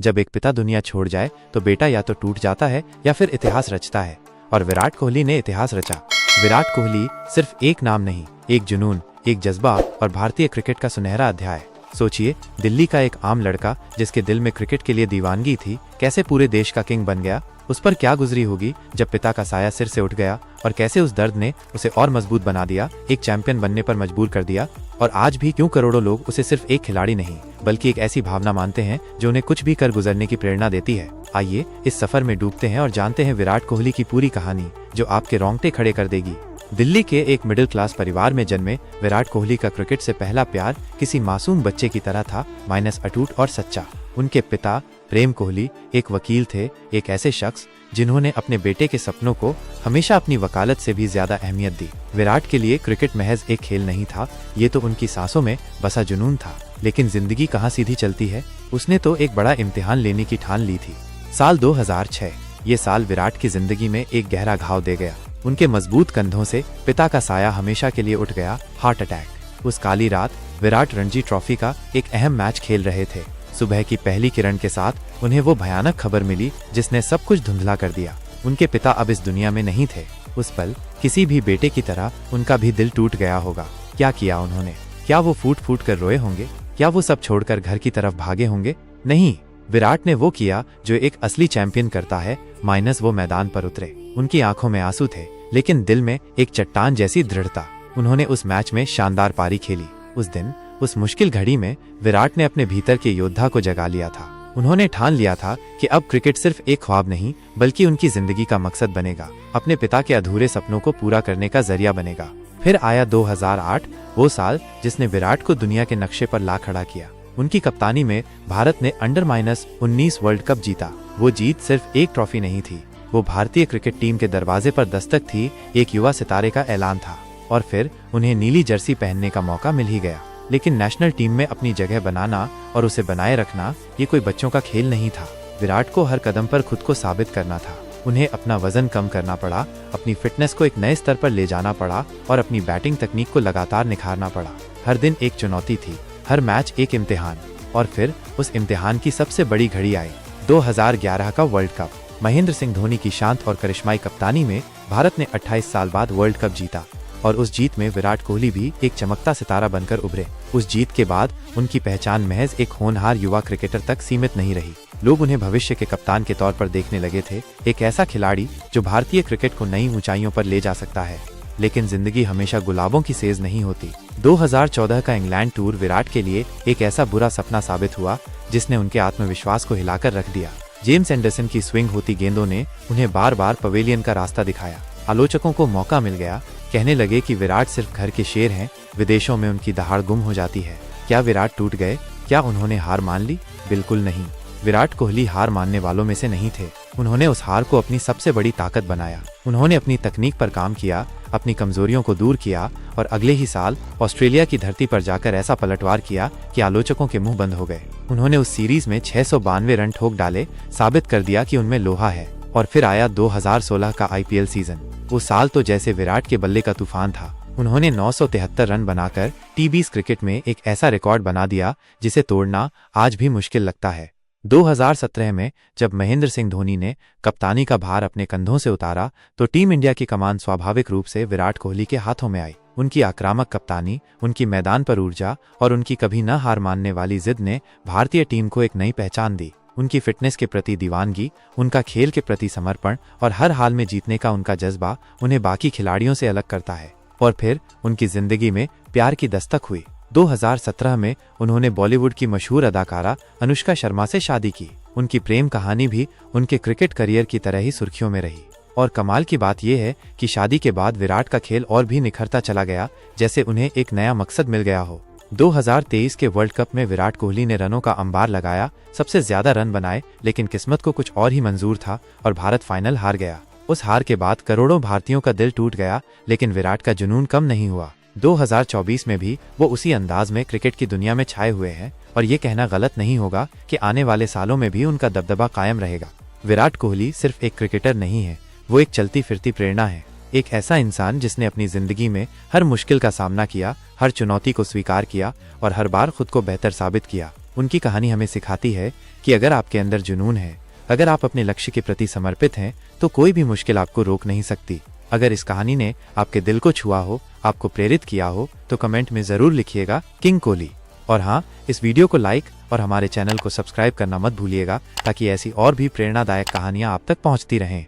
जब एक पिता दुनिया छोड़ जाए तो बेटा या तो टूट जाता है या फिर इतिहास रचता है, और विराट कोहली ने इतिहास रचा। विराट कोहली सिर्फ एक नाम नहीं, एक जुनून, एक जज्बा और भारतीय क्रिकेट का सुनहरा अध्याय। सोचिए, दिल्ली का एक आम लड़का जिसके दिल में क्रिकेट के लिए दीवानगी थी, कैसे पूरे देश का किंग बन गया। उस पर क्या गुजरी होगी जब पिता का साया सिर से उठ गया, और कैसे उस दर्द ने उसे और मजबूत बना दिया, एक चैंपियन बनने पर मजबूर कर दिया। और आज भी क्यों करोड़ों लोग उसे सिर्फ एक खिलाड़ी नहीं बल्कि एक ऐसी भावना मानते हैं जो उन्हें कुछ भी कर गुजरने की प्रेरणा देती है। आइए इस सफर में डूबते हैं और जानते हैं विराट कोहली की पूरी कहानी, जो आपके रोंगटे खड़े कर देगी। दिल्ली के एक मिडिल क्लास परिवार में जन्मे विराट कोहली का क्रिकेट से पहला प्यार किसी मासूम बच्चे की तरह था, माइनस अटूट और सच्चा। उनके पिता प्रेम कोहली एक वकील थे, एक ऐसे शख्स जिन्होंने अपने बेटे के सपनों को हमेशा अपनी वकालत से भी ज्यादा अहमियत दी। विराट के लिए क्रिकेट महज एक खेल नहीं था, ये तो उनकी सांसों में बसा जुनून था। लेकिन जिंदगी कहाँ सीधी चलती है, उसने तो एक बड़ा इम्तिहान लेने की ठान ली थी। साल 2006, ये साल विराट की जिंदगी में एक गहरा घाव दे गया। उनके मजबूत कंधों से पिता का साया हमेशा के लिए उठ गया, हार्ट अटैक। उस काली रात विराट रणजी ट्रॉफी का एक अहम मैच खेल रहे थे। सुबह की पहली किरण के साथ उन्हें वो भयानक खबर मिली जिसने सब कुछ धुंधला कर दिया। उनके पिता अब इस दुनिया में नहीं थे। उस पल किसी भी बेटे की तरह उनका भी दिल टूट गया होगा। क्या किया उन्होंने? क्या वो फूट फूट कर रोए होंगे? क्या वो सब छोड़कर घर की तरफ भागे होंगे? नहीं, विराट ने वो किया जो एक असली चैंपियन करता है, माइनस वो मैदान पर उतरे। उनकी आंखों में आंसू थे, लेकिन दिल में एक चट्टान जैसी दृढ़ता। उन्होंने उस मैच में शानदार पारी खेली। उस दिन, उस मुश्किल घड़ी में विराट ने अपने भीतर के योद्धा को जगा लिया था। उन्होंने ठान लिया था कि अब क्रिकेट सिर्फ एक ख्वाब नहीं बल्कि उनकी जिंदगी का मकसद बनेगा, अपने पिता के अधूरे सपनों को पूरा करने का जरिया बनेगा। फिर आया 2008, वो साल जिसने विराट को दुनिया के नक्शे पर ला खड़ा किया। उनकी कप्तानी में भारत ने अंडर-19 वर्ल्ड कप जीता। वो जीत सिर्फ एक ट्रॉफी नहीं थी, वो भारतीय क्रिकेट टीम के दरवाजे पर दस्तक थी, एक युवा सितारे का ऐलान था। और फिर उन्हें नीली जर्सी पहनने का मौका मिल ही गया। लेकिन नेशनल टीम में अपनी जगह बनाना और उसे बनाए रखना ये कोई बच्चों का खेल नहीं था। विराट को हर कदम पर खुद को साबित करना था। उन्हें अपना वजन कम करना पड़ा, अपनी फिटनेस को एक नए स्तर पर ले जाना पड़ा और अपनी बैटिंग तकनीक को लगातार निखारना पड़ा। हर दिन एक चुनौती थी, हर मैच एक इम्तिहान। और फिर उस इम्तिहान की सबसे बड़ी घड़ी आई, 2011 का वर्ल्ड कप। महेंद्र सिंह धोनी की शांत और करिश्माई कप्तानी में भारत ने 28 साल बाद वर्ल्ड कप जीता, और उस जीत में विराट कोहली भी एक चमकता सितारा बनकर उभरे। उस जीत के बाद उनकी पहचान महज एक होनहार युवा क्रिकेटर तक सीमित नहीं रही। लोग उन्हें भविष्य के कप्तान के तौर पर देखने लगे थे, एक ऐसा खिलाड़ी जो भारतीय क्रिकेट को नई ऊंचाइयों पर ले जा सकता है। लेकिन जिंदगी हमेशा गुलाबों की सेज नहीं होती। 2014 का इंग्लैंड टूर विराट के लिए एक ऐसा बुरा सपना साबित हुआ जिसने उनके आत्मविश्वास को हिलाकर रख दिया। जेम्स एंडरसन की स्विंग होती गेंदों ने उन्हें बार बार पवेलियन का रास्ता दिखाया। आलोचकों को मौका मिल गया, कहने लगे कि विराट सिर्फ घर के शेर हैं, विदेशों में उनकी दहाड़ गुम हो जाती है। क्या विराट टूट गए? क्या उन्होंने हार मान ली? बिल्कुल नहीं। विराट कोहली हार मानने वालों में से नहीं थे। उन्होंने उस हार को अपनी सबसे बड़ी ताकत बनाया। उन्होंने अपनी तकनीक पर काम किया, अपनी कमजोरियों को दूर किया और अगले ही साल ऑस्ट्रेलिया की धरती पर जाकर ऐसा पलटवार किया कि आलोचकों के मुंह बंद हो गए। उन्होंने उस सीरीज में 692 रन ठोक डाले, साबित कर दिया कि उनमें लोहा है। और फिर आया 2016 का IPL सीजन। वो साल तो जैसे विराट के बल्ले का तूफान था। उन्होंने 973 रन बनाकर टी20 क्रिकेट में एक ऐसा रिकॉर्ड बना दिया जिसे तोड़ना आज भी मुश्किल लगता है। 2017 में जब महेंद्र सिंह धोनी ने कप्तानी का भार अपने कंधों से उतारा तो टीम इंडिया की कमान स्वाभाविक रूप से विराट कोहली के हाथों में आई। उनकी आक्रामक कप्तानी, उनकी मैदान पर ऊर्जा और उनकी कभी न हार मानने वाली जिद ने भारतीय टीम को एक नई पहचान दी। उनकी फिटनेस के प्रति दीवानगी, उनका खेल के प्रति समर्पण और हर हाल में जीतने का उनका जज्बा उन्हें बाकी खिलाड़ियों से अलग करता है। और फिर उनकी जिंदगी में प्यार की दस्तक हुई। 2017 में उन्होंने बॉलीवुड की मशहूर अदाकारा अनुष्का शर्मा से शादी की। उनकी प्रेम कहानी भी उनके क्रिकेट करियर की तरह ही सुर्खियों में रही। और कमाल की बात यह है कि शादी के बाद विराट का खेल और भी निखरता चला गया, जैसे उन्हें एक नया मकसद मिल गया हो। 2023 के वर्ल्ड कप में विराट कोहली ने रनों का अंबार लगाया, सबसे ज्यादा रन बनाए, लेकिन किस्मत को कुछ और ही मंजूर था और भारत फाइनल हार गया। उस हार के बाद करोड़ों भारतीयों का दिल टूट गया, लेकिन विराट का जुनून कम नहीं हुआ। 2024 में भी वो उसी अंदाज में क्रिकेट की दुनिया में छाए हुए हैं और ये कहना गलत नहीं होगा कि आने वाले सालों में भी उनका दबदबा कायम रहेगा। विराट कोहली सिर्फ एक क्रिकेटर नहीं है, वो एक चलती फिरती प्रेरणा है। एक ऐसा इंसान जिसने अपनी जिंदगी में हर मुश्किल का सामना किया, हर चुनौती को स्वीकार किया और हर बार खुद को बेहतर साबित किया। उनकी कहानी हमें सिखाती है कि अगर आपके अंदर जुनून है, अगर आप अपने लक्ष्य के प्रति समर्पित हैं, तो कोई भी मुश्किल आपको रोक नहीं सकती। अगर इस कहानी ने आपके दिल को छुआ हो, आपको प्रेरित किया हो, तो कमेंट में जरूर लिखिएगा किंग कोहली। और हाँ, इस वीडियो को लाइक और हमारे चैनल को सब्सक्राइब करना मत भूलिएगा, ताकि ऐसी और भी प्रेरणादायक कहानियां आप तक पहुंचती रहें।